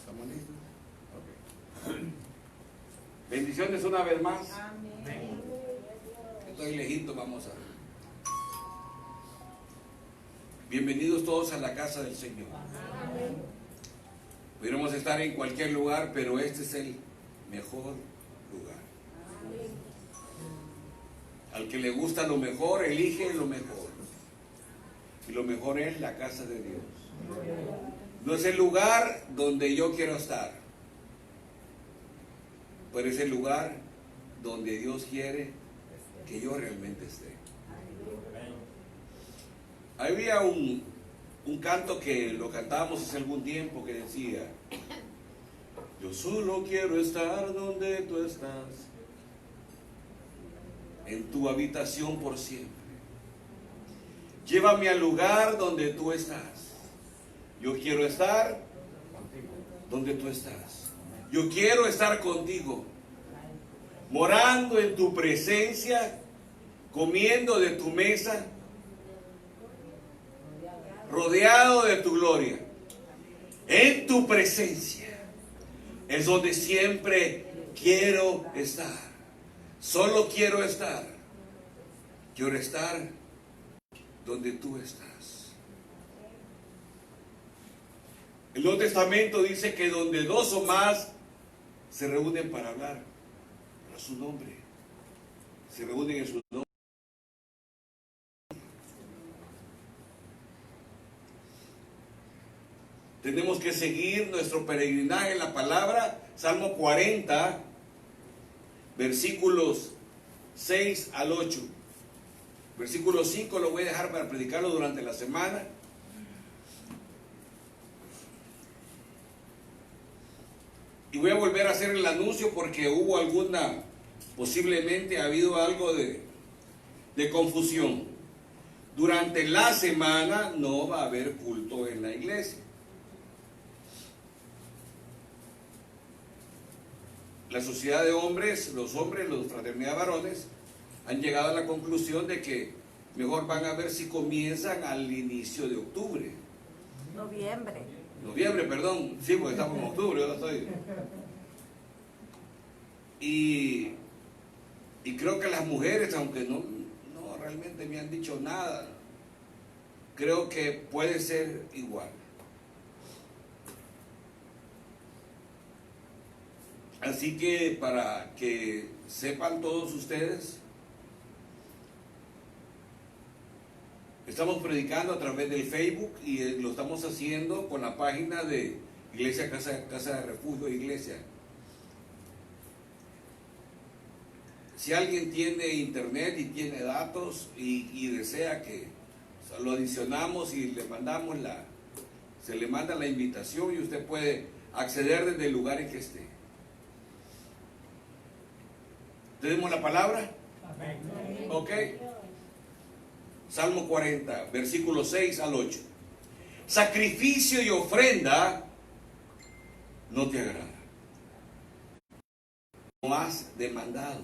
¿Estamos listos? Okay. Bendiciones una vez más. Amén. Estoy lejito, vamos a ver. Bienvenidos todos a la casa del Señor. Amén. Pudiéramos estar en cualquier lugar, pero este es el mejor lugar. Al que le gusta lo mejor, elige lo mejor. Y lo mejor es la casa de Dios. No es el lugar donde yo quiero estar, pero es el lugar donde Dios quiere que yo realmente esté. Había un canto que lo cantábamos hace algún tiempo que decía: yo solo quiero estar donde tú estás, en tu habitación por siempre. Llévame al lugar donde tú estás. Yo quiero estar donde tú estás. Yo quiero estar contigo, morando en tu presencia, comiendo de tu mesa, rodeado de tu gloria. En tu presencia es donde siempre quiero estar. Solo quiero estar. Quiero estar donde tú estás. El Nuevo Testamento dice que donde dos o más se reúnen para hablar a su nombre, se reúnen en su nombre. Tenemos que seguir nuestro peregrinaje en la palabra. Salmo 40, versículos 6 al 8. Versículo 5 lo voy a dejar para predicarlo durante la semana. Y voy a volver a hacer el anuncio porque hubo posiblemente ha habido algo de confusión. Durante la semana no va a haber culto en la iglesia. La sociedad de hombres, los fraternidad de varones, han llegado a la conclusión de que mejor van a ver si comienzan al inicio de octubre. Noviembre, perdón. Sí, porque estamos en octubre, ahora estoy. Y creo que las mujeres, aunque no realmente me han dicho nada, creo que puede ser igual. Así que para que sepan todos ustedes, estamos predicando a través del Facebook y lo estamos haciendo con la página de Iglesia Casa de Refugio Iglesia. Si alguien tiene internet y tiene datos y desea que lo adicionamos y se le manda la invitación y usted puede acceder desde el lugar en que esté. ¿Tenemos la palabra? Amén. Ok. Salmo 40, versículos 6 al 8. Sacrificio y ofrenda no te agrada. No has demandado.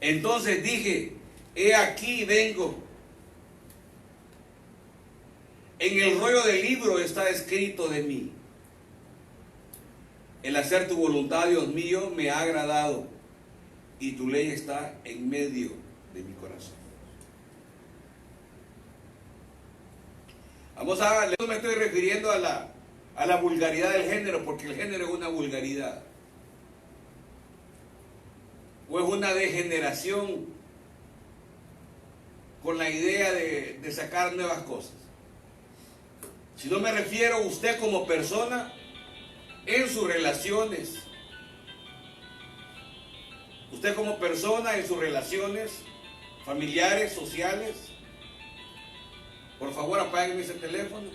Entonces dije: he aquí vengo. En el rollo del libro está escrito de mí. El hacer tu voluntad, Dios mío, me ha agradado, y tu ley está en medio de mi corazón. No me estoy refiriendo a la vulgaridad del género, porque el género es una vulgaridad. O es una degeneración con la idea de sacar nuevas cosas. Si no me refiero a usted como persona, en sus relaciones. Usted como persona en sus relaciones familiares, sociales. Por favor, apaguen ese teléfono.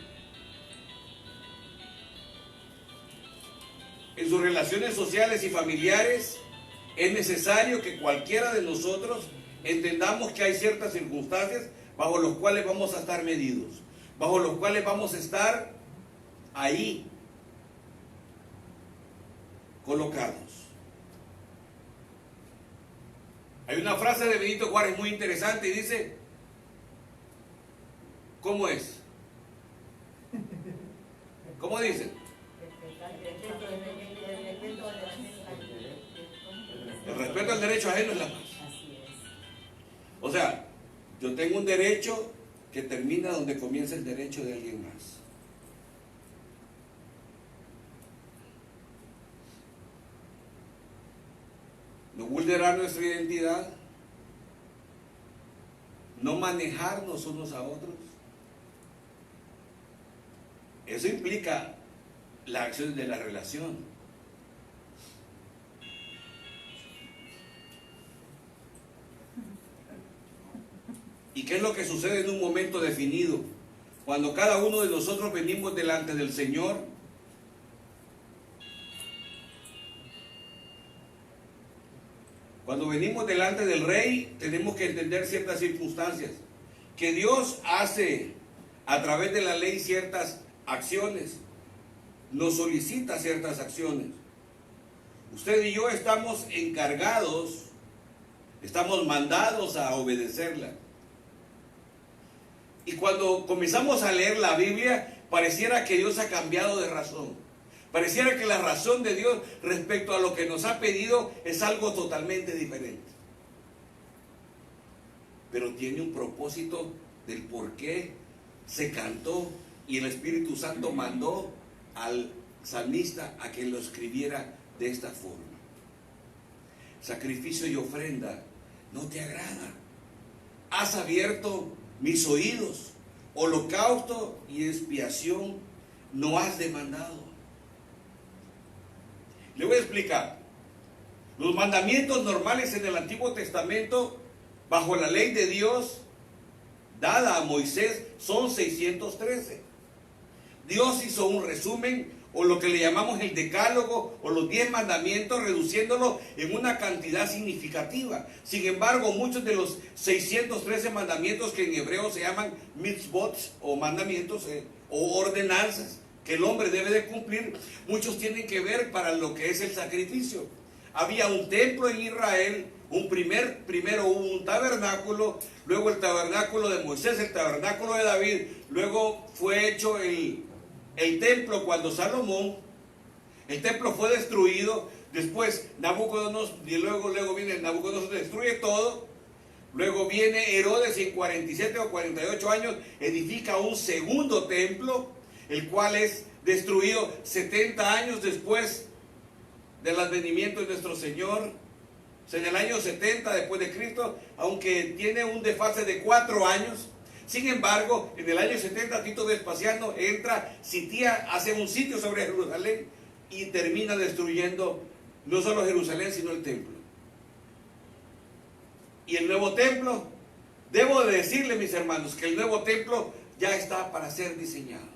En sus relaciones sociales y familiares es necesario que cualquiera de nosotros entendamos que hay ciertas circunstancias bajo los cuales vamos a estar medidos, bajo los cuales vamos a estar ahí colocados. Hay una frase de Benito Juárez muy interesante y dice: ¿cómo es? ¿Cómo dice? El respeto al derecho ajeno es la paz. Así es. O sea, yo tengo un derecho que termina donde comienza el derecho de alguien más. No vulnerar nuestra identidad, no manejarnos unos a otros. Eso implica la acción de la relación. ¿Y qué es lo que sucede en un momento definido? Cuando cada uno de nosotros venimos delante del Señor, cuando venimos delante del Rey, tenemos que entender ciertas circunstancias. Que Dios hace a través de la ley ciertas acciones, nos solicita ciertas acciones. Usted y yo estamos encargados, estamos mandados a obedecerla. Y cuando comenzamos a leer la Biblia, pareciera que Dios ha cambiado de razón. Pareciera que la razón de Dios respecto a lo que nos ha pedido es algo totalmente diferente. Pero tiene un propósito del por qué se cantó y el Espíritu Santo mandó al salmista a que lo escribiera de esta forma. Sacrificio y ofrenda no te agrada. Has abierto mis oídos. Holocausto y expiación no has demandado. Le voy a explicar. Los mandamientos normales en el Antiguo Testamento, bajo la ley de Dios dada a Moisés, son 613. Dios hizo un resumen, o lo que le llamamos el decálogo, o los 10 mandamientos, reduciéndolo en una cantidad significativa. Sin embargo, muchos de los 613 mandamientos, que en hebreo se llaman mitzvot, o mandamientos, o ordenanzas, que el hombre debe de cumplir, muchos tienen que ver para lo que es el sacrificio. Había un templo en Israel, primero hubo un tabernáculo, luego el tabernáculo de Moisés, el tabernáculo de David, luego fue hecho el templo cuando Salomón, el templo fue destruido, después Nabucodonosor, y luego viene Nabucodonosor, destruye todo, luego viene Herodes en 47 o 48 años, edifica un segundo templo, el cual es destruido 70 años después del advenimiento de nuestro Señor. O sea, en el año 70 después de Cristo, aunque tiene un desfase de 4 años. Sin embargo, en el año 70 Tito Vespasiano entra, sitía, hace un sitio sobre Jerusalén y termina destruyendo no solo Jerusalén, sino el templo. Y el nuevo templo, debo de decirle, mis hermanos, que el nuevo templo ya está para ser diseñado.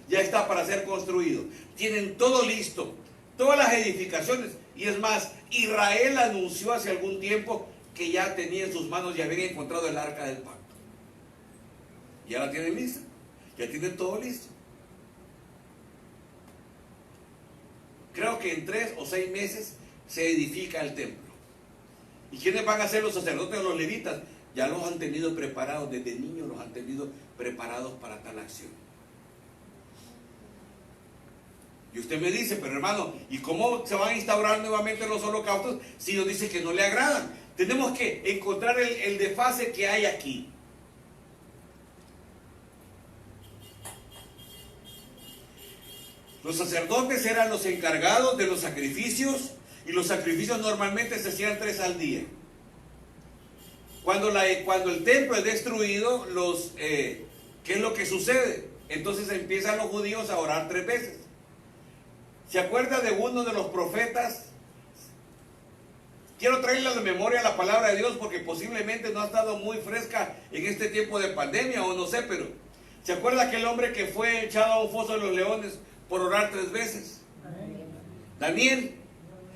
Ya está para ser construido. Tienen todo listo, todas las edificaciones. Y es más, Israel anunció hace algún tiempo que ya tenía en sus manos, ya habían encontrado el arca del pacto. Ya la tienen lista, ya tienen todo listo. Creo que en 3 o 6 meses se edifica el templo. ¿Y quiénes van a ser los sacerdotes o los levitas? Ya los han tenido preparados, desde niños los han tenido preparados para tal acción. Y usted me dice, pero hermano, ¿y cómo se van a instaurar nuevamente los holocaustos si Dios dice que no le agradan? Tenemos que encontrar el desfase que hay aquí. Los sacerdotes eran los encargados de los sacrificios, y los sacrificios normalmente se hacían 3 al día. Cuando el templo es destruido, ¿qué es lo que sucede? Entonces empiezan los judíos a orar 3 veces. ¿Se acuerda de uno de los profetas? Quiero traerle a la memoria la palabra de Dios, porque posiblemente no ha estado muy fresca en este tiempo de pandemia, o no sé, pero ¿se acuerda aquel hombre que fue echado a un foso de los leones por orar 3 veces? Daniel.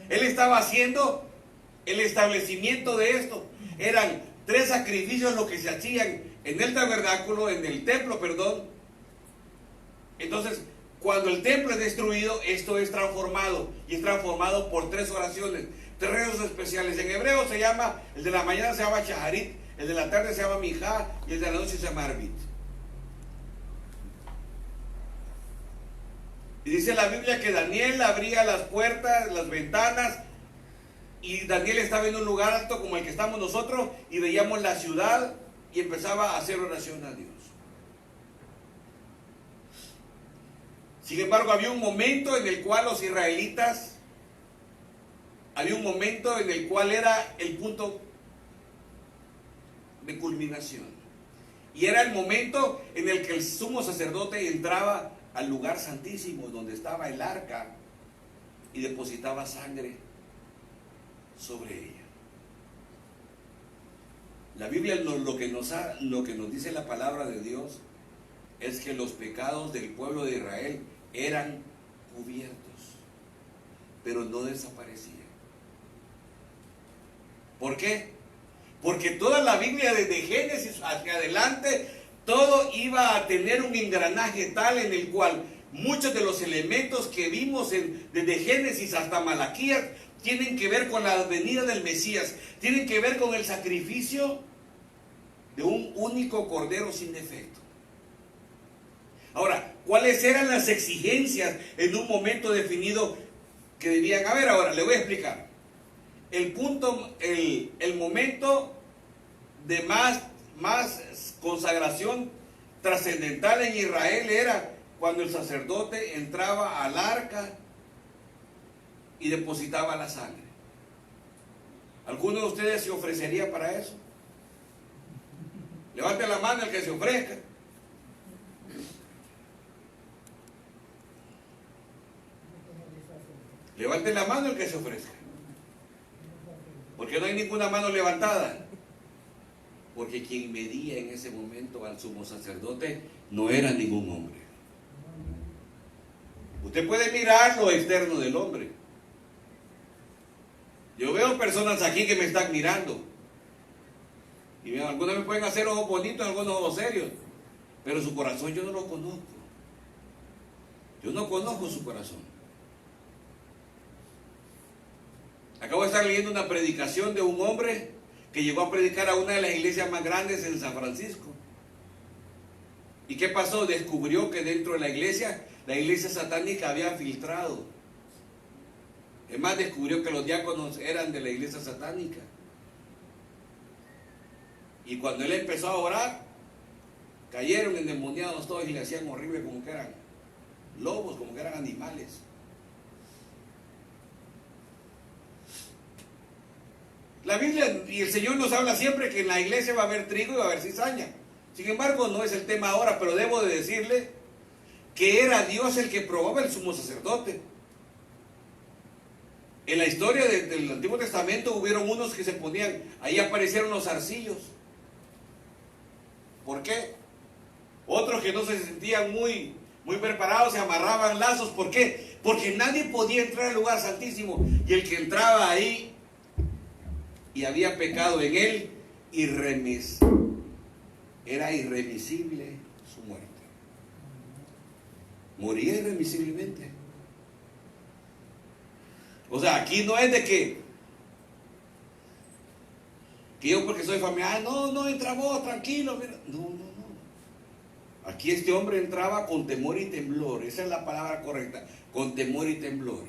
Él estaba haciendo el establecimiento de esto. Eran 3 sacrificios lo que se hacían en el tabernáculo, en el templo, perdón. Entonces, cuando el templo es destruido, esto es transformado, y es transformado por 3 oraciones, 3 rezos especiales. En hebreo se llama, el de la mañana se llama Shaharit, el de la tarde se llama Mijá, y el de la noche se llama Arbit. Y dice la Biblia que Daniel abría las puertas, las ventanas, Y Daniel estaba en un lugar alto como el que estamos nosotros y veíamos la ciudad y empezaba a hacer oración a Dios. Sin embargo, había un momento en el cual los israelitas, había un momento en el cual era el punto de culminación. Y era el momento en el que el sumo sacerdote entraba al lugar santísimo donde estaba el arca y depositaba sangre sobre ella. La Biblia lo que nos dice la palabra de Dios es que los pecados del pueblo de Israel eran cubiertos, pero no desaparecían. ¿Por qué? Porque toda la Biblia desde Génesis hacia adelante, todo iba a tener un engranaje tal en el cual muchos de los elementos que vimos desde Génesis hasta Malaquías tienen que ver con la venida del Mesías, tienen que ver con el sacrificio de un único cordero sin defecto. Ahora, ¿cuáles eran las exigencias en un momento definido que debían haber? Ahora, le voy a explicar. El momento de más consagración trascendental en Israel era cuando el sacerdote entraba al arca y depositaba la sangre. ¿Alguno de ustedes se ofrecería para eso? Levante la mano el que se ofrezca. Levante la mano el que se ofrezca. Porque no hay ninguna mano levantada. Porque quien medía en ese momento al sumo sacerdote no era ningún hombre. Usted puede mirar lo externo del hombre. Yo veo personas aquí que me están mirando. Y algunos me pueden hacer ojos bonitos, algunos ojos serios. Pero su corazón yo no lo conozco. Yo no conozco su corazón. Acabo de estar leyendo una predicación de un hombre que llegó a predicar a una de las iglesias más grandes en San Francisco. ¿Y qué pasó? Descubrió que dentro de la iglesia satánica había filtrado. Es más, descubrió que los diáconos eran de la iglesia satánica. Y cuando él empezó a orar, cayeron endemoniados todos y le hacían horrible, como que eran lobos, como que eran animales. La Biblia y el Señor nos habla siempre que en la iglesia va a haber trigo y va a haber cizaña. Sin embargo, no es el tema ahora, pero debo de decirle que era Dios el que probaba el sumo sacerdote. En la historia del Antiguo Testamento hubieron unos que se ponían, ahí aparecieron los zarcillos. ¿Por qué? Otros que no se sentían muy preparados se amarraban lazos. ¿Por qué? Porque nadie podía entrar al lugar santísimo. Y el que entraba ahí y había pecado en él, era irremisible su muerte. Moría irremisiblemente. O sea, aquí no es de que yo porque soy familiar, no, entra vos, tranquilo, mira. No. Aquí este hombre entraba con temor y temblor, esa es la palabra correcta, con temor y temblor.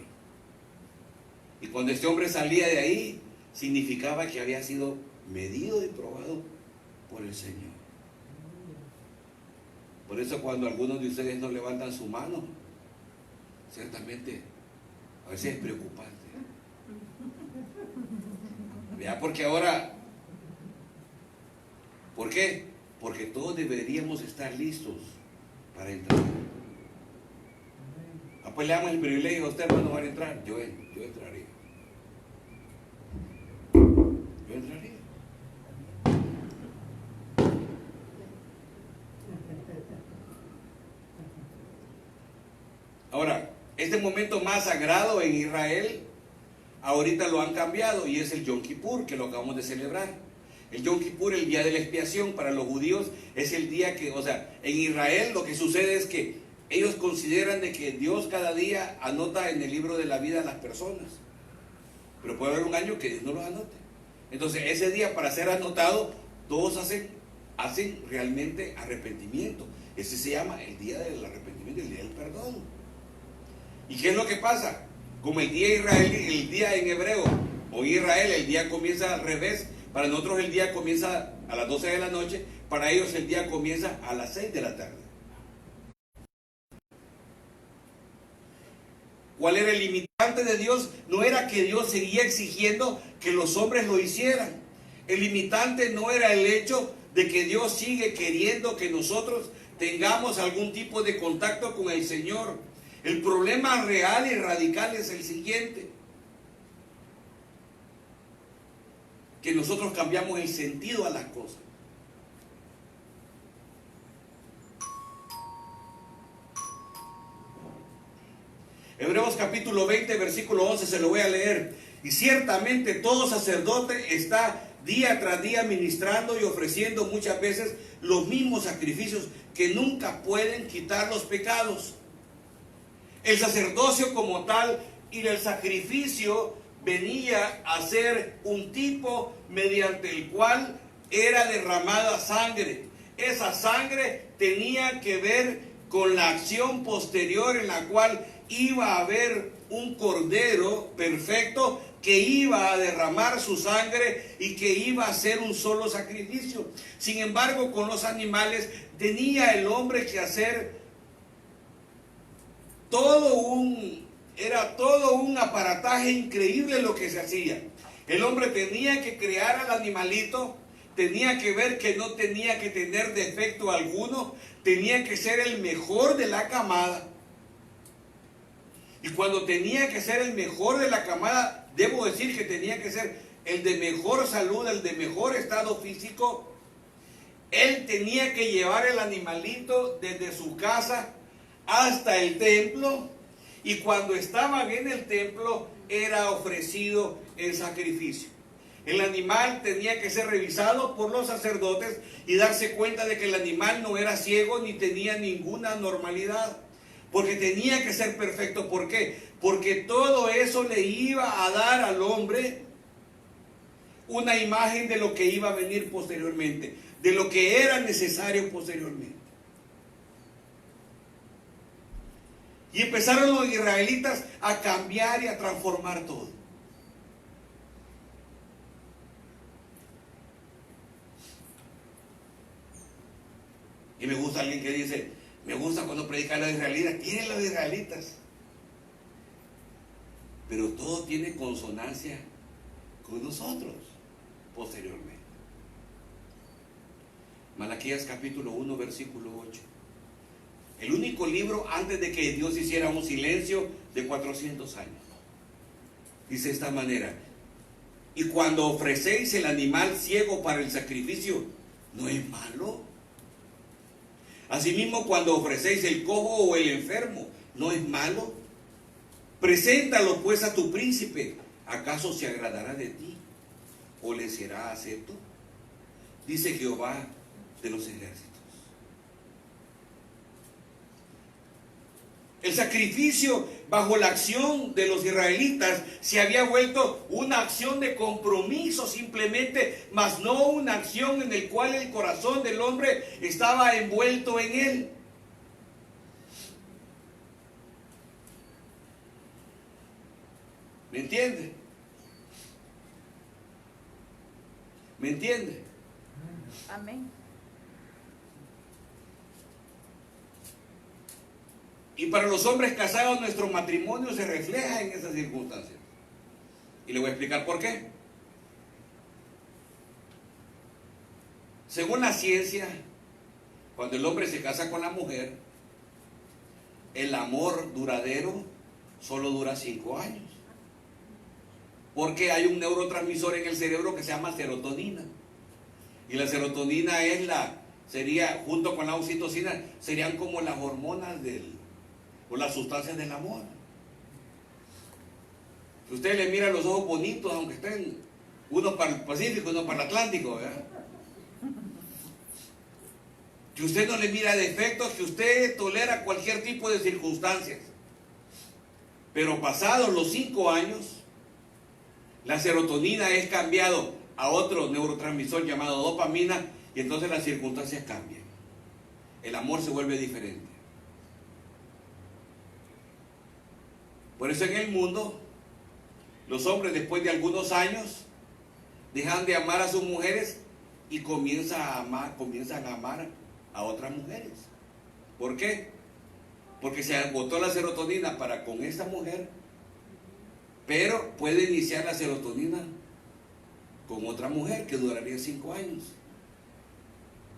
Y cuando este hombre salía de ahí, significaba que había sido medido y probado por el Señor. Por eso cuando algunos de ustedes no levantan su mano, ciertamente a veces es preocupante. Vea, porque ahora, ¿por qué? Porque todos deberíamos estar listos para entrar. Pues le damos el privilegio a usted, hermano, van a entrar. Yo entraría. Yo entraría. Ahora, este momento más sagrado en Israel, ahorita lo han cambiado y es el Yom Kippur, que lo acabamos de celebrar. El Yom Kippur, el día de la expiación para los judíos, es el día que, o sea, en Israel lo que sucede es que ellos consideran de que Dios cada día anota en el libro de la vida a las personas. Pero puede haber un año que Dios no los anote. Entonces, ese día para ser anotado, todos hacen realmente arrepentimiento. Ese se llama el día del arrepentimiento, el día del perdón. ¿Y qué es lo que pasa? Como el día israelí, el día en hebreo, Hoy Israel el día comienza al revés. Para nosotros el día comienza a las 12 de la noche. Para ellos el día comienza a las 6 de la tarde. ¿Cuál era el limitante de Dios? No era que Dios seguía exigiendo que los hombres lo hicieran. El limitante no era el hecho de que Dios sigue queriendo que nosotros tengamos algún tipo de contacto con el Señor. El problema real y radical es el siguiente: que nosotros cambiamos el sentido a las cosas. Hebreos capítulo 20, versículo 11, se lo voy a leer. Y ciertamente todo sacerdote está día tras día ministrando y ofreciendo muchas veces los mismos sacrificios que nunca pueden quitar los pecados. El sacerdocio como tal y el sacrificio venía a ser un tipo mediante el cual era derramada sangre. Esa sangre tenía que ver con la acción posterior en la cual iba a haber un cordero perfecto que iba a derramar su sangre y que iba a ser un solo sacrificio. Sin embargo, con los animales tenía el hombre que hacer era todo un aparataje increíble lo que se hacía. El hombre tenía que crear al animalito, tenía que ver que no tenía que tener defecto alguno, tenía que ser el mejor de la camada. Y cuando tenía que ser el mejor de la camada, debo decir que tenía que ser el de mejor salud, el de mejor estado físico. Él tenía que llevar el animalito desde su casa hasta el templo, y cuando estaban en el templo era ofrecido el sacrificio. El animal tenía que ser revisado por los sacerdotes y darse cuenta de que el animal no era ciego ni tenía ninguna anormalidad, porque tenía que ser perfecto. ¿Por qué? Porque todo eso le iba a dar al hombre una imagen de lo que iba a venir posteriormente, de lo que era necesario posteriormente. Y empezaron los israelitas a cambiar y a transformar todo. Y me gusta alguien que dice: me gusta cuando predican los israelitas. Tienen los israelitas, pero todo tiene consonancia con nosotros posteriormente. Malaquías capítulo 1, versículo 8. El único libro antes de que Dios hiciera un silencio de 400 años. Dice de esta manera: y cuando ofrecéis el animal ciego para el sacrificio, ¿no es malo? Asimismo, cuando ofrecéis el cojo o el enfermo, ¿no es malo? Preséntalo pues a tu príncipe. ¿Acaso se agradará de ti o le será acepto? Dice Jehová de los ejércitos. El sacrificio bajo la acción de los israelitas se había vuelto una acción de compromiso simplemente, mas no una acción en la cual el corazón del hombre estaba envuelto en él. ¿Me entiende? ¿Me entiende? Amén. Y para los hombres casados, nuestro matrimonio se refleja en esas circunstancias. Y le voy a explicar por qué. Según la ciencia, cuando el hombre se casa con la mujer, el amor duradero solo dura 5 años. Porque hay un neurotransmisor en el cerebro que se llama serotonina. Y la serotonina sería, junto con la oxitocina, serían como las hormonas o las sustancias del amor. Si usted le mira los ojos bonitos, aunque estén uno para el Pacífico, uno para el Atlántico, ¿verdad? Que usted no le mira defectos, que usted tolera cualquier tipo de circunstancias. Pero pasados los 5 años, la serotonina es cambiado a otro neurotransmisor llamado dopamina, y entonces las circunstancias cambian. El amor se vuelve diferente. Por eso en el mundo Los hombres después de algunos años dejan de amar a sus mujeres y comienzan a amar a otras mujeres. ¿Por qué? Porque se agotó la serotonina para con esta mujer, pero puede iniciar la serotonina con otra mujer que duraría 5 años.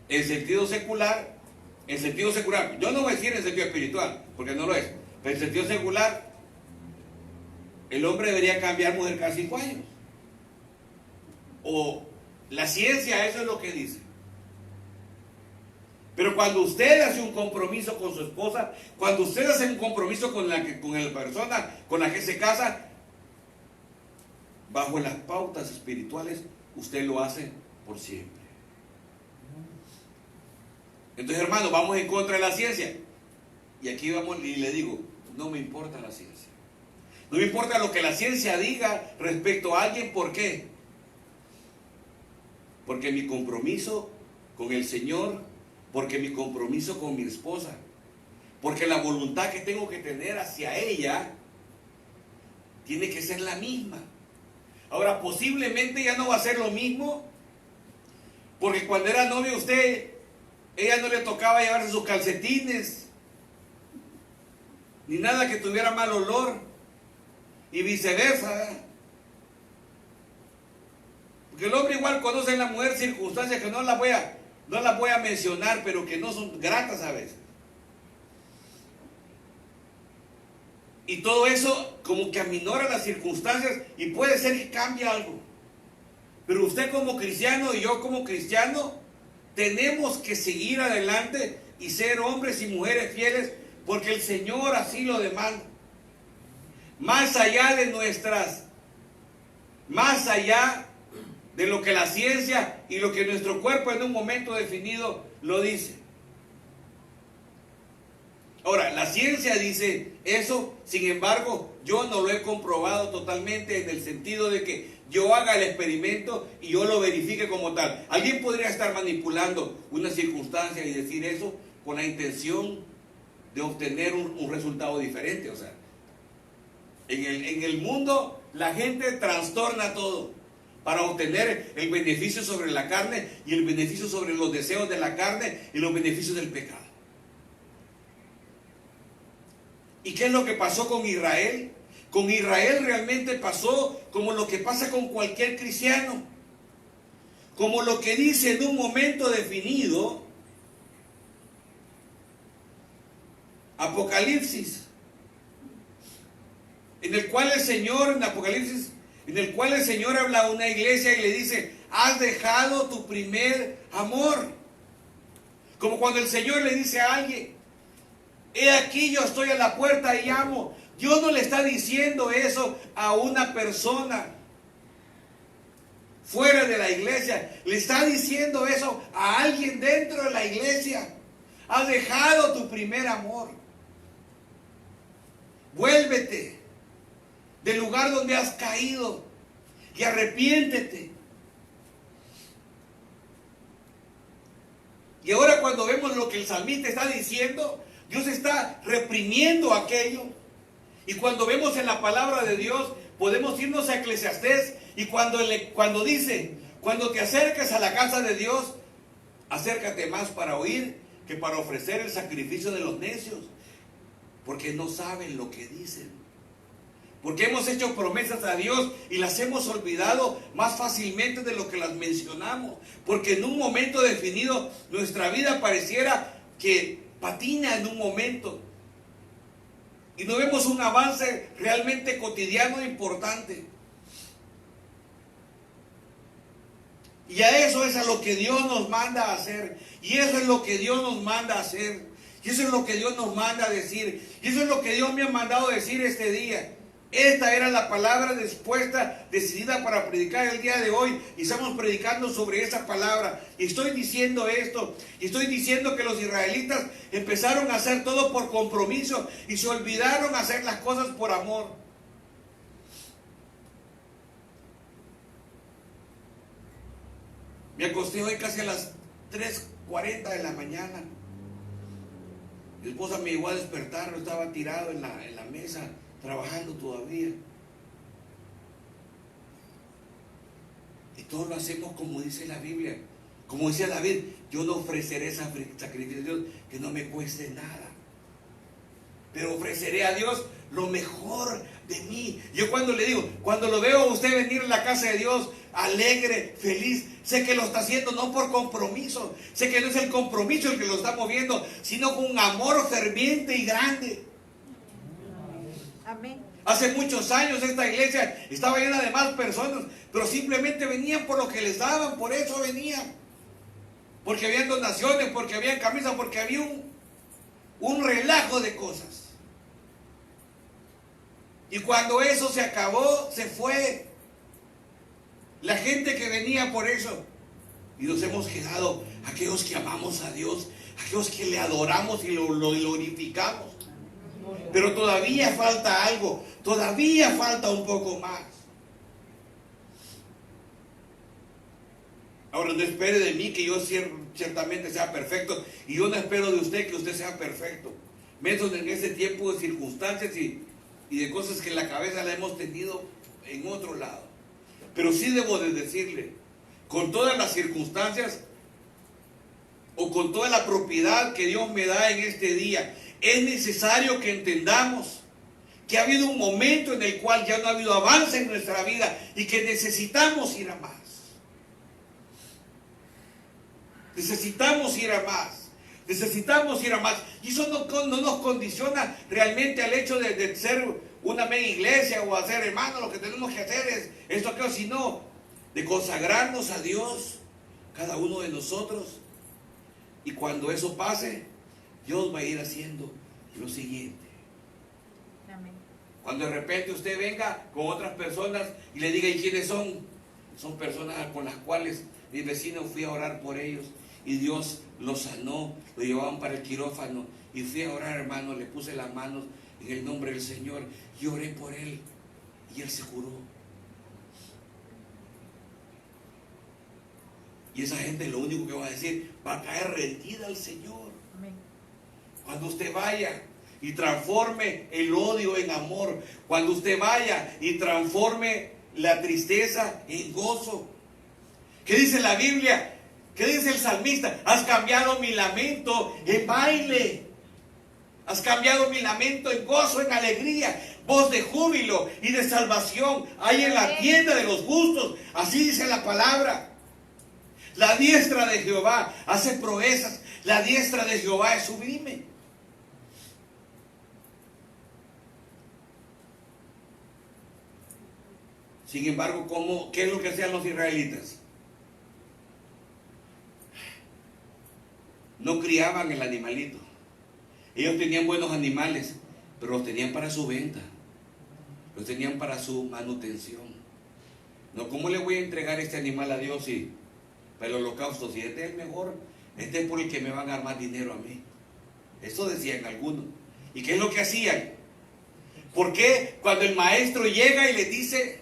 En sentido secular, yo no voy a decir en sentido espiritual, porque no lo es, pero en sentido secular, el hombre debería cambiar mujer cada 5 años. O la ciencia, eso es lo que dice. Pero cuando usted hace un compromiso con su esposa, cuando usted hace un compromiso con la persona con la que se casa, bajo las pautas espirituales, usted lo hace por siempre. Entonces, hermano, vamos en contra de la ciencia. Y aquí vamos y le digo, no me importa la ciencia. No me importa lo que la ciencia diga respecto a alguien. ¿Por qué? Porque mi compromiso con el Señor, porque mi compromiso con mi esposa, porque la voluntad que tengo que tener hacia ella tiene que ser la misma. Ahora, posiblemente ya no va a ser lo mismo, porque cuando era novia ella no le tocaba llevarse sus calcetines, ni nada que tuviera mal olor, y viceversa. Porque el hombre igual conoce en la mujer circunstancias que no las voy a mencionar, pero que no son gratas a veces. Y todo eso como que aminora las circunstancias y puede ser que cambie algo. Pero usted como cristiano y yo como cristiano tenemos que seguir adelante y ser hombres y mujeres fieles porque el Señor así lo demanda. Más allá de lo que la ciencia y lo que nuestro cuerpo en un momento definido lo dice. Ahora, la ciencia dice eso, sin embargo, yo no lo he comprobado totalmente en el sentido de que yo haga el experimento y yo lo verifique como tal. Alguien podría estar manipulando una circunstancia y decir eso con la intención de obtener un resultado diferente. O sea, en el mundo la gente trastorna todo para obtener el beneficio sobre la carne y el beneficio sobre los deseos de la carne y los beneficios del pecado. ¿Y qué es lo que pasó con Israel? Con Israel realmente pasó como lo que pasa con cualquier cristiano. Como lo que dice en un momento definido Apocalipsis, en el cual el Señor habla a una iglesia y le dice, has dejado tu primer amor. Como cuando el Señor le dice a alguien, he aquí yo estoy a la puerta y llamo. Dios no le está diciendo eso a una persona fuera de la iglesia. Le está diciendo eso a alguien dentro de la iglesia. Has dejado tu primer amor. Vuélvete del lugar donde has caído y arrepiéntete. Y ahora cuando vemos lo que el salmista está diciendo, Dios está reprimiendo aquello. Y cuando vemos en la palabra de Dios, podemos irnos a Eclesiastés y cuando dice, cuando te acerques a la casa de Dios, acércate más para oír que para ofrecer el sacrificio de los necios, porque no saben lo que dicen. Porque hemos hecho promesas a Dios y las hemos olvidado más fácilmente de lo que las mencionamos. Porque en un momento definido nuestra vida pareciera que patina en un momento. Y no vemos un avance realmente cotidiano e importante. Y a eso es a lo que Dios nos manda a hacer. Y eso es lo que Dios nos manda a hacer. Y eso es lo que Dios nos manda a decir. Y eso es lo que Dios me ha mandado a decir este día. Esta era la palabra dispuesta, decidida para predicar el día de hoy. Y estamos predicando sobre esa palabra. Y estoy diciendo esto. Y estoy diciendo que los israelitas empezaron a hacer todo por compromiso. Y se olvidaron hacer las cosas por amor. Me acosté hoy casi a las 3:40 de la mañana. Mi esposa me llegó a despertar. Yo estaba tirado en la mesa, trabajando todavía. Y todo lo hacemos como dice la Biblia. Como decía David, yo no ofreceré sacrificio a Dios que no me cueste nada. Pero ofreceré a Dios lo mejor de mí. Yo cuando le digo, cuando lo veo a usted venir a la casa de Dios, alegre, feliz, sé que lo está haciendo no por compromiso. Sé que no es el compromiso el que lo está moviendo, sino con un amor ferviente y grande. Amén. Hace muchos años esta iglesia estaba llena de más personas, pero simplemente venían por lo que les daban, por eso venían. Porque habían donaciones, porque habían camisas, porque había un relajo de cosas. Y cuando eso se acabó, se fue la gente que venía por eso. Y nos hemos quedado aquellos que amamos a Dios, aquellos que le adoramos y lo glorificamos. Pero todavía falta algo, todavía falta un poco más. Ahora no espere de mí que yo ciertamente sea perfecto, y yo no espero de usted que usted sea perfecto. Menos en ese tiempo de circunstancias y de cosas que en la cabeza la hemos tenido en otro lado. Pero sí debo de decirle, con todas las circunstancias o con toda la propiedad que Dios me da en este día, es necesario que entendamos que ha habido un momento en el cual ya no ha habido avance en nuestra vida y que necesitamos ir a más. Necesitamos ir a más. Necesitamos ir a más. Y eso no nos condiciona realmente al hecho de ser una mega iglesia o hacer, hermano, lo que tenemos que hacer es esto, aquello, sino de consagrarnos a Dios, cada uno de nosotros. Y cuando eso pase, Dios va a ir haciendo lo siguiente. Amén. Cuando de repente usted venga con otras personas y le diga, ¿y quiénes son? Son personas con las cuales mi vecino fui a orar por ellos y Dios lo sanó, lo llevaban para el quirófano y fui a orar, hermano, le puse las manos en el nombre del Señor y oré por él y él se curó. Y esa gente lo único que va a decir, va a caer rendida al Señor. Amén. Cuando usted vaya y transforme el odio en amor, cuando usted vaya y transforme la tristeza en gozo. ¿Qué dice la Biblia? ¿Qué dice el salmista? Has cambiado mi lamento en baile. Has cambiado mi lamento en gozo, en alegría. Voz de júbilo y de salvación hay en la tienda de los justos. Así dice la palabra. La diestra de Jehová hace proezas. La diestra de Jehová es sublime. Sin embargo, ¿qué es lo que hacían los israelitas? No criaban el animalito. Ellos tenían buenos animales, pero los tenían para su venta. Los tenían para su manutención. No, ¿cómo le voy a entregar este animal a Dios si para el holocausto? Si este es el mejor, este es por el que me van a dar más dinero a mí. Eso decían algunos. ¿Y qué es lo que hacían? ¿Por qué cuando el maestro llega y les dice,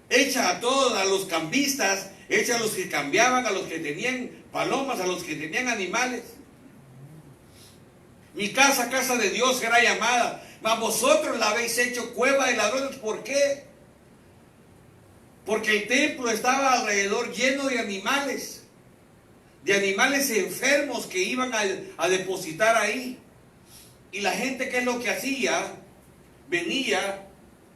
echa a todos, a los cambistas, echa a los que cambiaban, a los que tenían palomas, a los que tenían animales? Mi casa, casa de Dios será llamada, mas vosotros la habéis hecho cueva de ladrones. ¿Por qué? Porque el templo estaba alrededor lleno de animales enfermos que iban a depositar ahí. Y la gente, ¿qué es lo que hacía? Venía,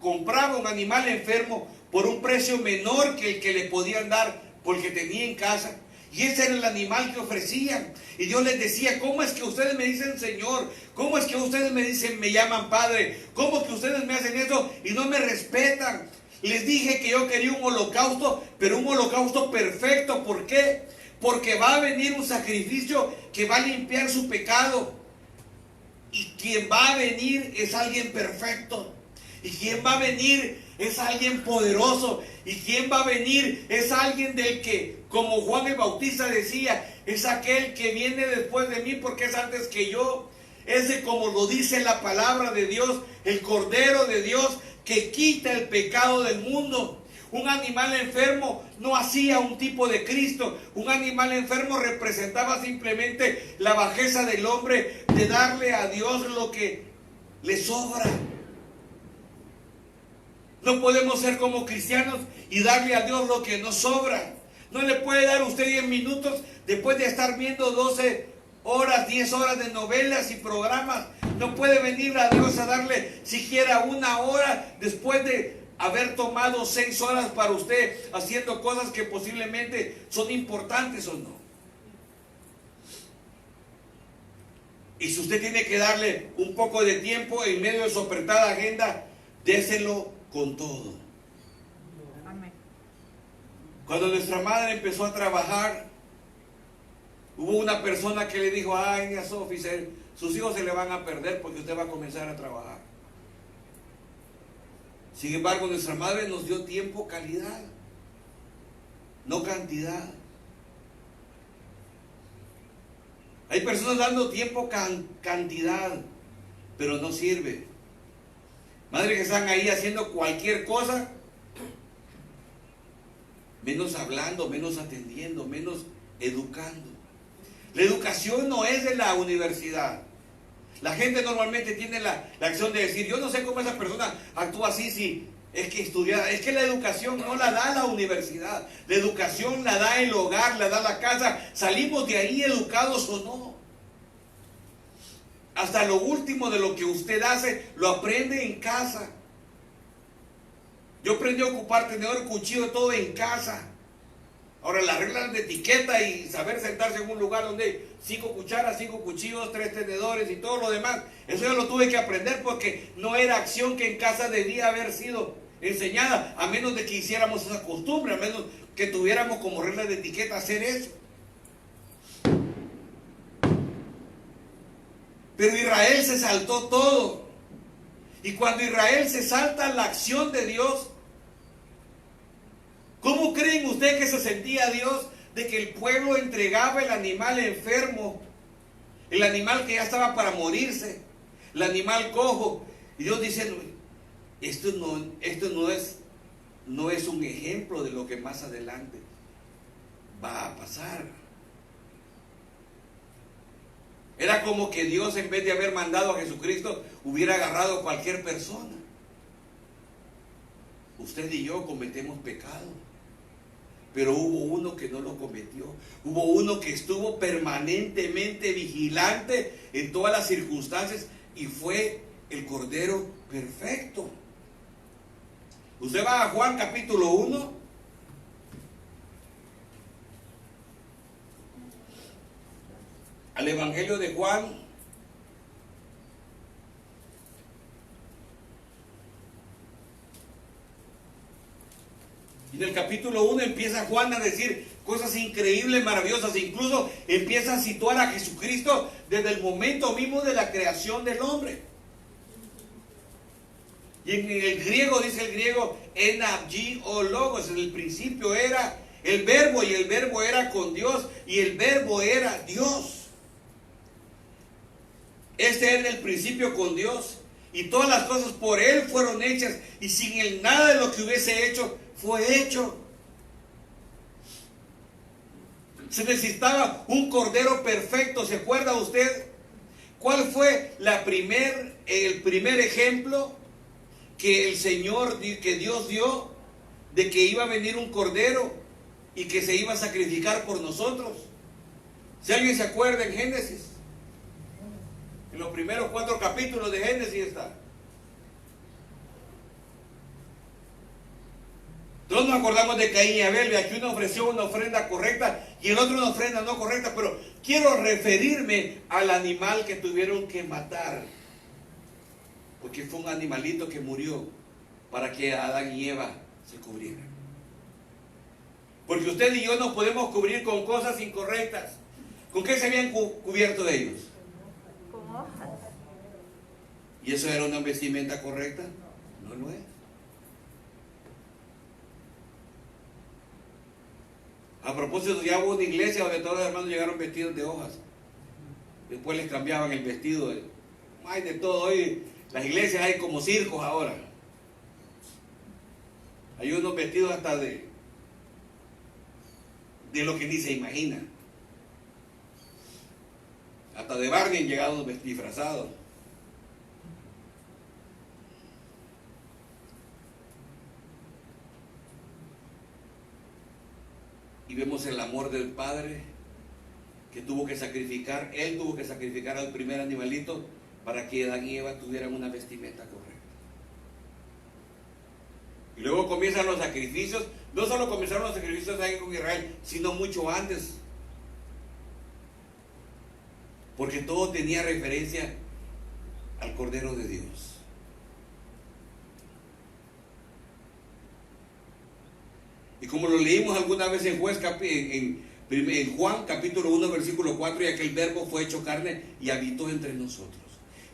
compraba un animal enfermo por un precio menor que el que le podían dar porque tenía en casa. Y ese era el animal que ofrecían. Y Dios les decía, ¿cómo es que ustedes me dicen Señor? ¿Cómo es que ustedes me dicen, me llaman Padre? ¿Cómo que ustedes me hacen eso y no me respetan? Les dije que yo quería un holocausto, pero un holocausto perfecto. ¿Por qué? Porque va a venir un sacrificio que va a limpiar su pecado. Y quien va a venir es alguien perfecto. Y quien va a venir es alguien poderoso. Y quien va a venir es alguien del que, como Juan el Bautista decía, es aquel que viene después de mí porque es antes que yo. Ese, como lo dice la palabra de Dios, el Cordero de Dios que quita el pecado del mundo. Un animal enfermo no hacía un tipo de Cristo. Un animal enfermo representaba simplemente la bajeza del hombre de darle a Dios lo que le sobra. No podemos ser como cristianos y darle a Dios lo que nos sobra. No le puede dar usted 10 minutos después de estar viendo 12 horas, 10 horas de novelas y programas. No puede venir a Dios a darle siquiera 1 hora después de haber tomado 6 horas para usted haciendo cosas que posiblemente son importantes o no. Y si usted tiene que darle un poco de tiempo en medio de su apretada agenda, déselo con todo. Amén. Cuando nuestra madre empezó a trabajar, hubo una persona que le dijo: ay, niña Sofi, sus hijos se le van a perder porque usted va a comenzar a trabajar. Sin embargo, nuestra madre nos dio tiempo, calidad, no cantidad. Hay personas dando tiempo, cantidad, pero no sirve. Madres que están ahí haciendo cualquier cosa, menos hablando, menos atendiendo, menos educando. La educación no es de la universidad. La gente normalmente tiene la acción de decir: yo no sé cómo esa persona actúa así, si es que estudia. Es que la educación no la da la universidad. La educación la da el hogar, la da la casa. Salimos de ahí educados o no. Hasta lo último de lo que usted hace, lo aprende en casa. Yo aprendí a ocupar tenedor, cuchillo, todo en casa. Ahora, las reglas de etiqueta y saber sentarse en un lugar donde hay 5 cucharas, 5 cuchillos, 3 tenedores y todo lo demás, eso yo lo tuve que aprender porque no era acción que en casa debía haber sido enseñada, a menos de que hiciéramos esa costumbre, a menos que tuviéramos como regla de etiqueta hacer eso. Pero Israel se saltó todo. Y cuando Israel se salta la acción de Dios, ¿cómo creen ustedes que se sentía Dios de que el pueblo entregaba el animal enfermo, el animal que ya estaba para morirse, el animal cojo? Y Dios dice: esto no es un ejemplo de lo que más adelante va a pasar. Era como que Dios, en vez de haber mandado a Jesucristo, hubiera agarrado a cualquier persona. Usted y yo cometemos pecado, pero hubo uno que no lo cometió. Hubo uno que estuvo permanentemente vigilante en todas las circunstancias y fue el Cordero perfecto. Usted va a Juan capítulo 1. Al Evangelio de Juan. Y en el capítulo 1 empieza Juan a decir cosas increíbles, maravillosas. Incluso empieza a situar a Jesucristo desde el momento mismo de la creación del hombre. Y en el griego, dice el griego, enabgi o logos. En el principio era el verbo, y el verbo era con Dios, y el verbo era Dios. Este era en el principio con Dios, y todas las cosas por Él fueron hechas, y sin Él nada de lo que hubiese hecho fue hecho. Se necesitaba un cordero perfecto. ¿Se acuerda usted cuál fue el primer ejemplo que que Dios dio de que iba a venir un cordero y que se iba a sacrificar por nosotros? Si alguien se acuerda, en Génesis, en los primeros 4 capítulos de Génesis está. Todos nos acordamos de Caín y Abel, y aquí uno ofreció una ofrenda correcta y el otro una ofrenda no correcta, pero quiero referirme al animal que tuvieron que matar, porque fue un animalito que murió para que Adán y Eva se cubrieran. Porque usted y yo nos podemos cubrir con cosas incorrectas. ¿Con qué se habían cubierto de ellos? Con hojas. ¿Y eso era una vestimenta correcta? No lo es. A propósito, ya hubo una iglesia donde todos los hermanos llegaron vestidos de hojas. Después les cambiaban el vestido. Hay de todo. Hoy las iglesias hay como circos ahora. Hay unos vestidos hasta de lo que ni se imagina. Hasta de Barney han llegado unos disfrazados. vemos el amor del Padre que tuvo que sacrificar, Él tuvo que sacrificar al primer animalito para que Adán y Eva tuvieran una vestimenta correcta. Y luego comienzan los sacrificios. No solo comenzaron los sacrificios ahí con Israel, sino mucho antes. Porque todo tenía referencia al Cordero de Dios. Y como lo leímos alguna vez en Juan capítulo 1 versículo 4, y aquel verbo fue hecho carne y habitó entre nosotros.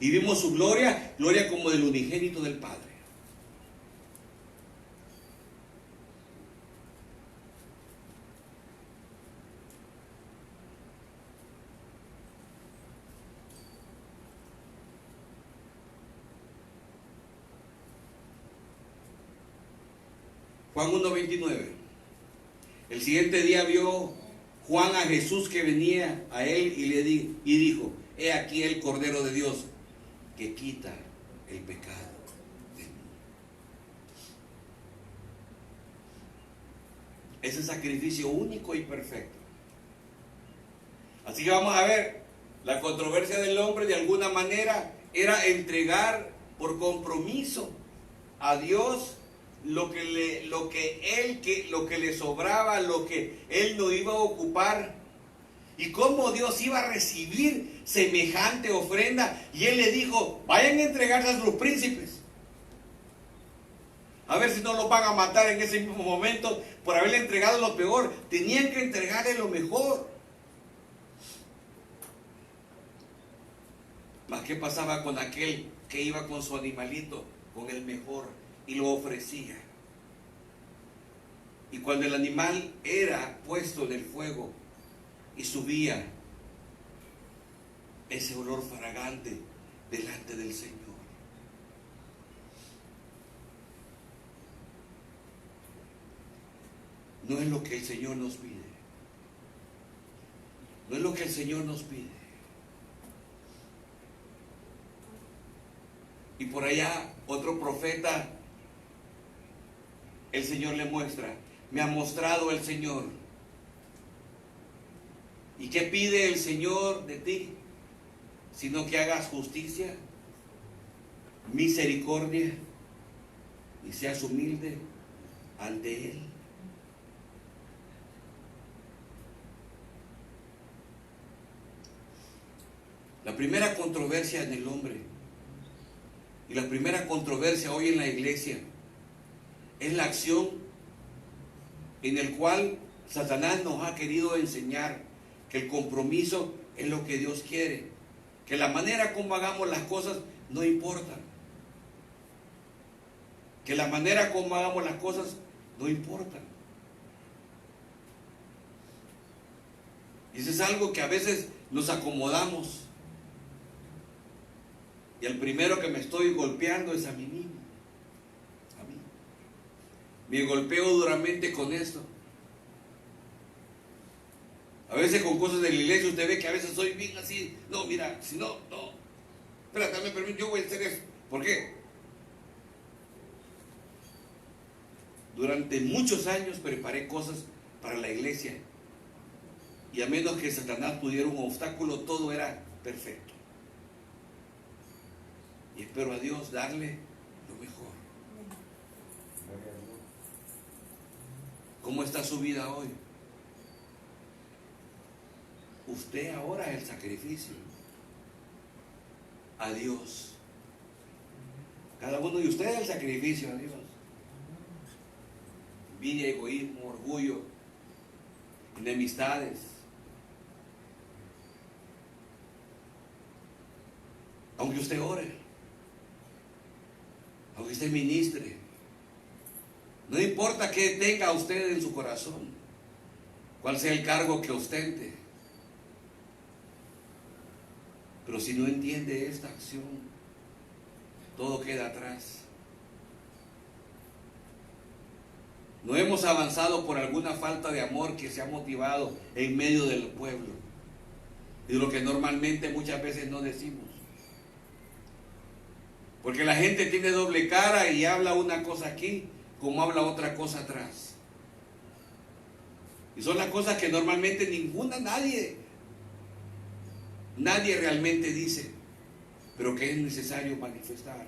Y vimos su gloria, gloria como del unigénito del Padre. Juan 1:29. El siguiente día vio Juan a Jesús que venía a él y dijo: he aquí el Cordero de Dios que quita el pecado del mundo. Ese sacrificio único y perfecto. Así que vamos a ver, la controversia del hombre de alguna manera era entregar por compromiso a Dios lo que le sobraba, lo que él no iba a ocupar, y cómo Dios iba a recibir semejante ofrenda. Y él le dijo: vayan a entregarse a los príncipes, a ver si no los van a matar en ese mismo momento por haberle entregado lo peor. Tenían que entregarle lo mejor. Mas ¿qué pasaba con aquel que iba con su animalito, con el mejor, y lo ofrecía? Y cuando el animal era puesto en el fuego y subía ese olor fragante delante del Señor, no es lo que el Señor nos pide. No es lo que el Señor nos pide. Y por allá otro profeta, el Señor le muestra: me ha mostrado el Señor. ¿Y qué pide el Señor de ti? Sino que hagas justicia, misericordia y seas humilde ante Él. La primera controversia en el hombre y la primera controversia hoy en la iglesia es la acción en el cual Satanás nos ha querido enseñar que el compromiso es lo que Dios quiere, que la manera como hagamos las cosas no importa, que la manera como hagamos las cosas no importa. Y eso es algo que a veces nos acomodamos, y el primero que me estoy golpeando es a mí mismo, a mí. Me golpeo duramente con esto. A veces con cosas de la iglesia usted ve que a veces soy bien así: no, mira, si no, espérate, dame permiso, yo voy a hacer eso. ¿Por qué? Durante muchos años preparé cosas para la iglesia, y a menos que Satanás pudiera un obstáculo, todo era perfecto. Y espero a Dios darle lo mejor. ¿Cómo está su vida hoy? Usted ahora es el sacrificio a Dios. Cada uno de ustedes es el sacrificio a Dios. Envidia, egoísmo, orgullo, enemistades. Aunque usted ore, aunque usted ministre, no importa qué tenga usted en su corazón, cuál sea el cargo que ostente, pero si no entiende esta acción, todo queda atrás. No hemos avanzado por alguna falta de amor que se ha motivado en medio del pueblo, y lo que normalmente muchas veces no decimos, porque la gente tiene doble cara y habla una cosa aquí como habla otra cosa atrás. Y son las cosas que normalmente nadie realmente dice, pero que es necesario manifestar.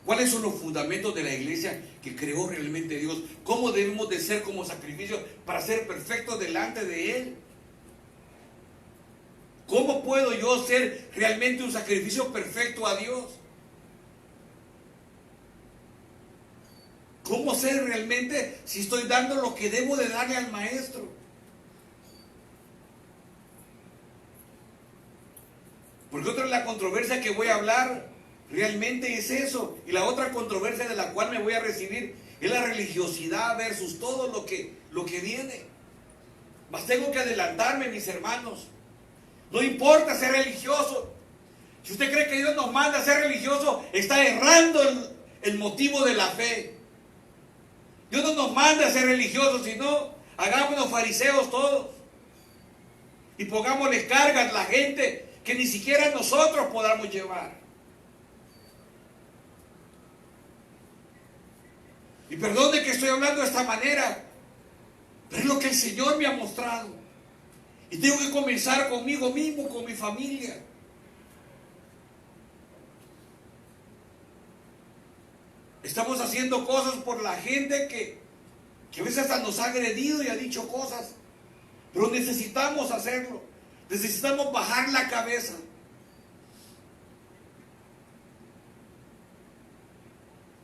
¿Cuáles son los fundamentos de la iglesia que creó realmente Dios? ¿Cómo debemos de ser como sacrificio para ser perfectos delante de Él? ¿Cómo puedo yo ser realmente un sacrificio perfecto a Dios? ¿Cómo ser realmente si estoy dando lo que debo de darle al maestro? Porque otra de la controversia que voy a hablar realmente es eso. Y la otra controversia de la cual me voy a recibir es la religiosidad versus todo lo que viene. Mas tengo que adelantarme, mis hermanos. No importa ser religioso. Si usted cree que Dios nos manda a ser religioso, está errando el motivo de la fe. Dios no nos manda a ser religiosos, sino hagámonos fariseos todos. Y pongámosles cargas a la gente que ni siquiera nosotros podamos llevar. Y perdone que estoy hablando de esta manera, pero es lo que el Señor me ha mostrado. Y tengo que comenzar conmigo mismo, con mi familia. Estamos haciendo cosas por la gente que a veces hasta nos ha agredido y ha dicho cosas. Pero necesitamos hacerlo. Necesitamos bajar la cabeza.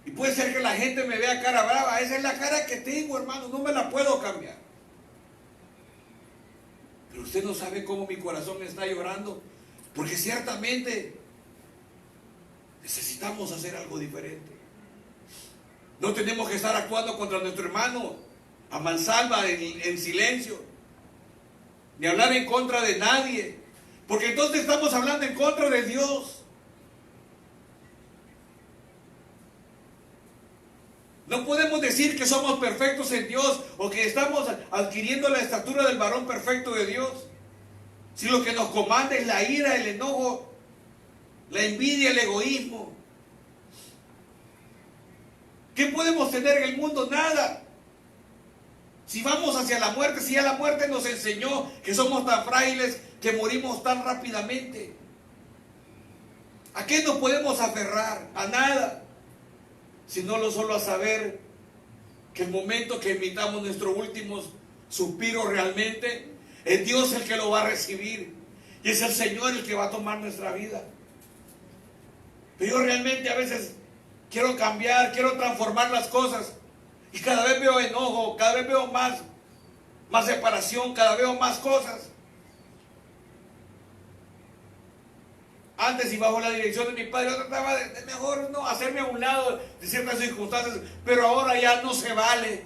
Y puede ser que la gente me vea cara brava. Esa es la cara que tengo, hermano. No me la puedo cambiar. Pero usted no sabe cómo mi corazón está llorando. Porque ciertamente necesitamos hacer algo diferente. No tenemos que estar actuando contra nuestro hermano a mansalva, en silencio. Ni hablar en contra de nadie. Porque entonces estamos hablando en contra de Dios. No podemos decir que somos perfectos en Dios o que estamos adquiriendo la estatura del varón perfecto de Dios. Si lo que nos comanda es la ira, el enojo, la envidia, el egoísmo. ¿Qué podemos tener en el mundo? Nada. Si vamos hacia la muerte, si ya la muerte nos enseñó que somos tan frágiles, que morimos tan rápidamente. ¿A qué nos podemos aferrar? A nada. Sino solo a saber que el momento que emitamos nuestro último suspiro realmente, es Dios el que lo va a recibir. Y es el Señor el que va a tomar nuestra vida. Pero yo realmente a veces quiero cambiar, quiero transformar las cosas. Y cada vez veo enojo, cada vez veo más separación, cada vez veo más cosas. Antes y bajo la dirección de mi padre, yo trataba de mejor no hacerme a un lado de ciertas circunstancias, pero ahora ya no se vale,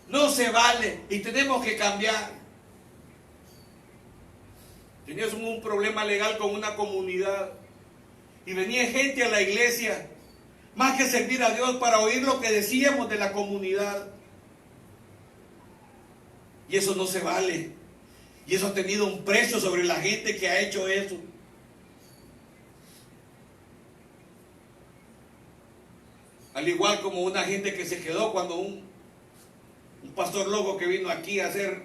no se vale y tenemos que cambiar. Teníamos un problema legal con una comunidad y venía gente a la iglesia, más que servir a Dios, para oír lo que decíamos de la comunidad. Y eso no se vale. Y eso ha tenido un precio sobre la gente que ha hecho eso. Al igual como una gente que se quedó cuando un pastor loco que vino aquí a hacer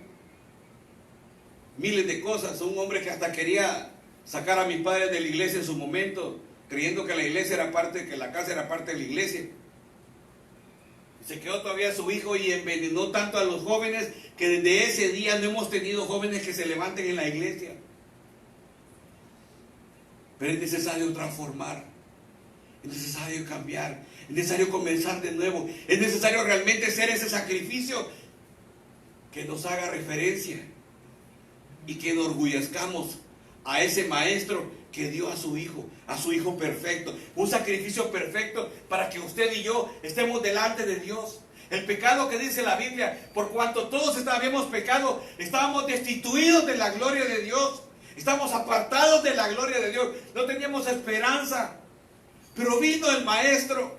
miles de cosas, un hombre que hasta quería sacar a mis padres de la iglesia en su momento, creyendo que la iglesia era parte, que la casa era parte de la iglesia. Se quedó todavía su hijo y envenenó tanto a los jóvenes que desde ese día no hemos tenido jóvenes que se levanten en la iglesia. Pero es necesario transformar, es necesario cambiar, es necesario comenzar de nuevo, es necesario realmente hacer ese sacrificio que nos haga referencia y que enorgullezcamos a ese maestro que dio a su hijo perfecto, un sacrificio perfecto para que usted y yo estemos delante de Dios. El pecado que dice la Biblia, por cuanto todos habíamos pecado, estábamos destituidos de la gloria de Dios, estamos apartados de la gloria de Dios, no teníamos esperanza, pero vino el maestro,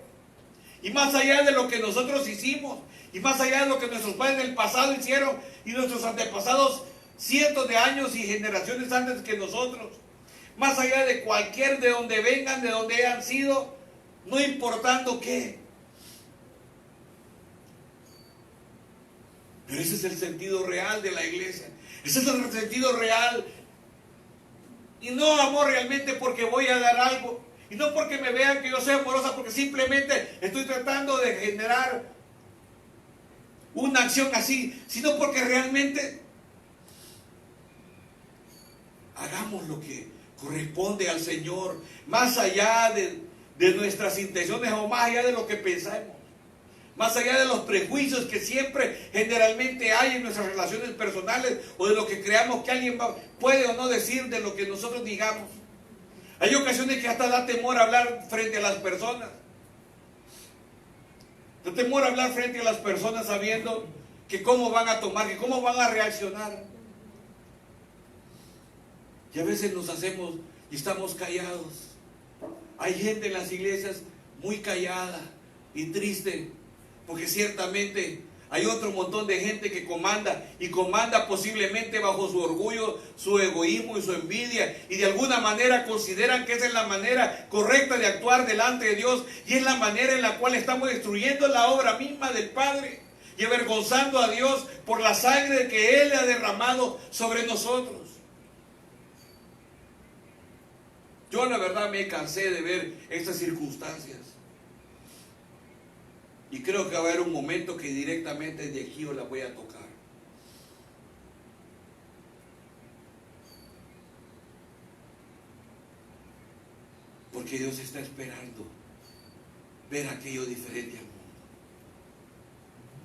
y más allá de lo que nosotros hicimos, y más allá de lo que nuestros padres del pasado hicieron, y nuestros antepasados cientos de años y generaciones antes que nosotros, más allá de de donde vengan, de donde hayan sido, no importando qué. Pero ese es el sentido real de la iglesia. Ese es el sentido real. Y no amor realmente porque voy a dar algo. Y no porque me vean que yo soy amorosa, porque simplemente estoy tratando de generar una acción así, sino porque realmente hagamos lo que corresponde al Señor, más allá de nuestras intenciones o más allá de lo que pensamos, más allá de los prejuicios que siempre generalmente hay en nuestras relaciones personales o de lo que creamos que alguien puede o no decir de lo que nosotros digamos. Hay ocasiones que hasta da temor hablar frente a las personas. Da temor hablar frente a las personas sabiendo que cómo van a tomar, que cómo van a reaccionar. Y a veces nos hacemos y estamos callados. Hay gente en las iglesias muy callada y triste, porque ciertamente hay otro montón de gente que comanda y comanda posiblemente bajo su orgullo, su egoísmo y su envidia, y de alguna manera consideran que esa es la manera correcta de actuar delante de Dios, y es la manera en la cual estamos destruyendo la obra misma del Padre y avergonzando a Dios por la sangre que Él ha derramado sobre nosotros. Yo la verdad me cansé de ver estas circunstancias. Y creo que va a haber un momento que directamente de aquí yo la voy a tocar. Porque Dios está esperando ver aquello diferente al mundo.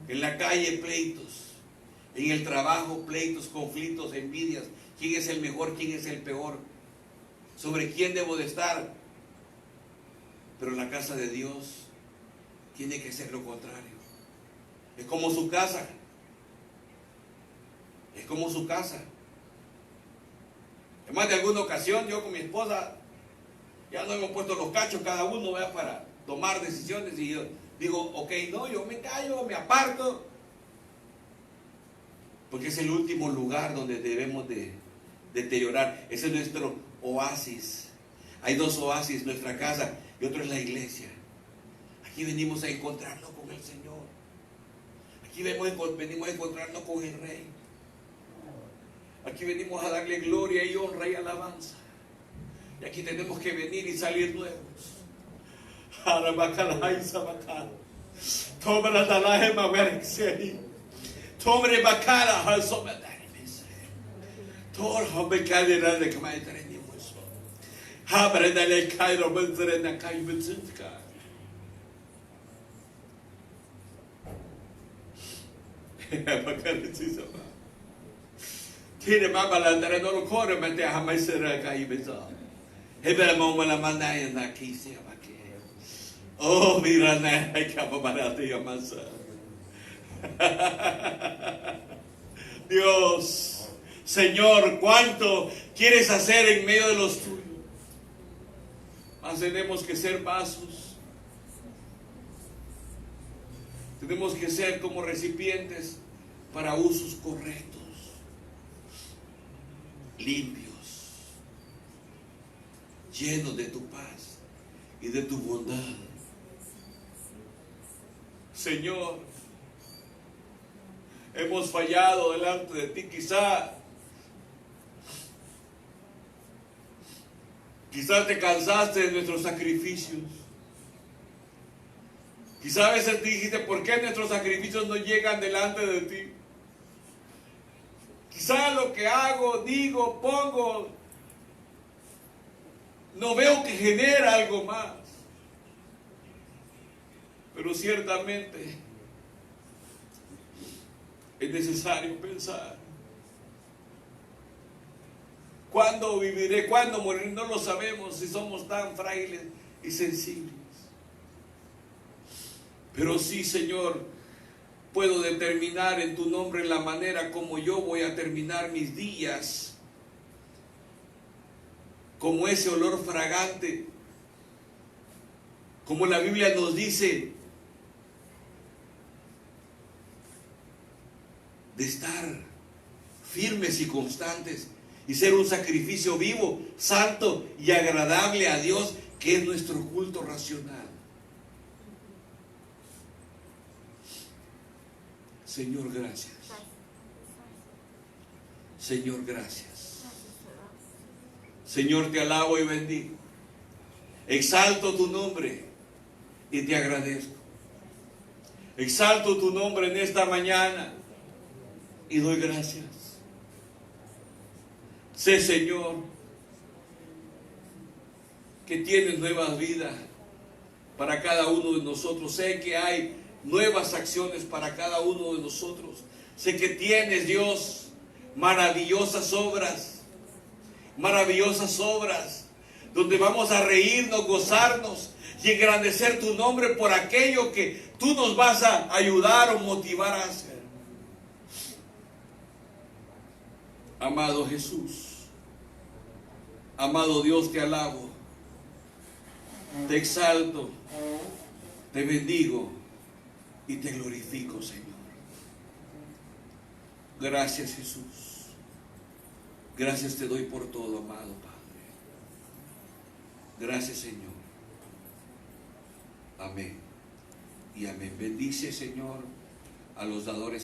En la calle pleitos, en el trabajo pleitos, conflictos, envidias. ¿Quién es el mejor? ¿Quién es el peor? ¿Sobre quién debo de estar? Pero en la casa de Dios tiene que ser lo contrario. Es como su casa. Es como su casa. En más de alguna ocasión yo con mi esposa ya no hemos puesto los cachos cada uno para tomar decisiones, y yo digo, ok, no, yo me callo, me aparto, porque es el último lugar donde debemos de deteriorar. Ese es nuestro oasis. Hay dos oasis, nuestra casa y otro es la iglesia. Aquí venimos a encontrarnos con el Señor. Aquí venimos a encontrarnos con el Rey. Aquí venimos a darle gloria y honra y alabanza. Y aquí tenemos que venir y salir nuevos. Tiene mama la andare no lo corre ma te ha mai sera kai beza. Hebra mo la manda ya na kisi abake. Oh mira na hay que barate ya masa. Dios, Señor, ¿cuánto quieres hacer en medio de los tuyos? Mas tenemos que ser vasos. Tenemos que ser como recipientes para usos correctos, limpios, llenos de tu paz y de tu bondad. Señor, hemos fallado delante de ti. Quizás te cansaste de nuestros sacrificios. Quizás a veces dijiste, ¿por qué nuestros sacrificios no llegan delante de ti? Quizás lo que hago, digo, pongo, no veo que genera algo más. Pero ciertamente es necesario pensar. ¿Cuándo viviré? ¿Cuándo moriré? No lo sabemos si somos tan frágiles y sensibles. Pero sí, Señor, puedo determinar en tu nombre la manera como yo voy a terminar mis días. Como ese olor fragante. Como la Biblia nos dice, de estar firmes y constantes y ser un sacrificio vivo, santo y agradable a Dios, que es nuestro culto racional. Señor, gracias. Señor, gracias. Señor, te alabo y bendigo. Exalto tu nombre y te agradezco. Exalto tu nombre en esta mañana y doy gracias. Sé, Señor, que tienes nuevas vidas para cada uno de nosotros. Sé que hay nuevas acciones para cada uno de nosotros. Sé que tienes, Dios, maravillosas obras, donde vamos a reírnos, gozarnos y engrandecer tu nombre por aquello que tú nos vas a ayudar o motivar a hacer. Amado Jesús, amado Dios, te alabo, te exalto, te bendigo y te glorifico, Señor. Gracias, Jesús. Gracias te doy por todo, amado Padre. Gracias, Señor. Amén y amén. Bendice, Señor, a los dadores